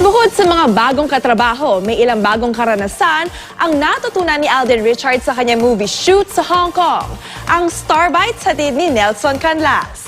Bukod sa mga bagong katrabaho, may ilang bagong karanasan ang natutunan ni Alden Richards sa kanyang movie shoot sa Hong Kong. Ang Star Bites hatid ni Nelson Canlas.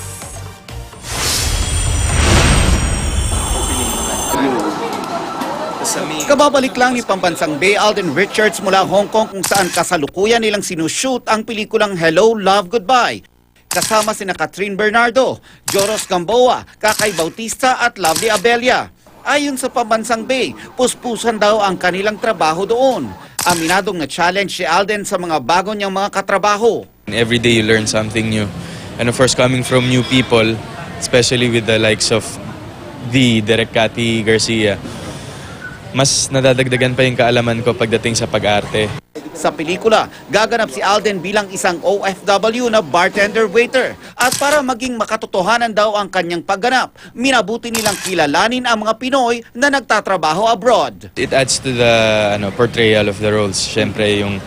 Kababalik lang ni Pambansang Bay Alden Richards mula Hong Kong kung saan kasalukuyan nilang sinushoot ang pelikulang Hello, Love, Goodbye. Kasama sina Catherine Bernardo, Joros Gamboa, Kakay Bautista at Lovely Abella. Ayon sa Pambansang Bay, puspusan daw ang kanilang trabaho doon. Aminadong na-challenge si Alden sa mga bago niyang mga katrabaho. Every day you learn something new. And of course, coming from new people, especially with the likes of the Direk Cathy Garcia, mas nadadagdagan pa yung kaalaman ko pagdating sa pag-arte. Sa pelikula, gaganap si Alden bilang isang OFW na bartender-waiter. At para maging makatotohanan daw ang kanyang pagganap, minabuti nilang kilalanin ang mga Pinoy na nagtatrabaho abroad. It adds to the portrayal of the roles. Siyempre, yung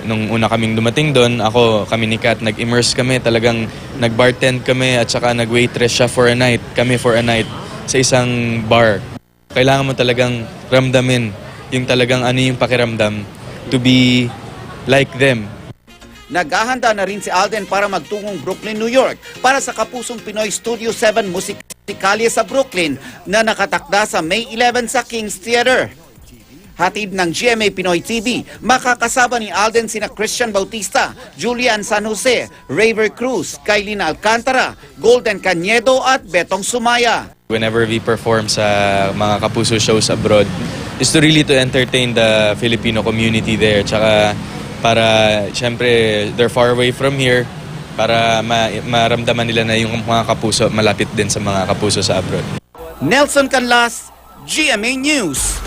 nung una kaming dumating doon, kami ni Kat, nag-immerse kami, talagang nag-bartend kami at saka nag-waitress siya for a night, kami for a night sa isang bar. Kailangan mo talagang ramdamin yung talagang ano yung pakiramdam to be like them. Naghahanda na rin si Alden para magtungong Brooklyn, New York para sa Kapusong Pinoy Studio 7 Musikalye sa Brooklyn na nakatakda sa May 11 sa King's Theater. Hatid ng GMA Pinoy TV, makakasama ni Alden sina Christian Bautista, Julian San Jose, Raver Cruz, Kailin Alcantara, Golden Cañedo at Betong Sumaya. Whenever we perform sa mga Kapuso shows abroad, is to really to entertain the Filipino community there. Tsaka para, syempre, they're far away from here, para maramdaman nila na yung mga Kapuso malapit din sa mga Kapuso sa abroad. Nelson Canlas, GMA News.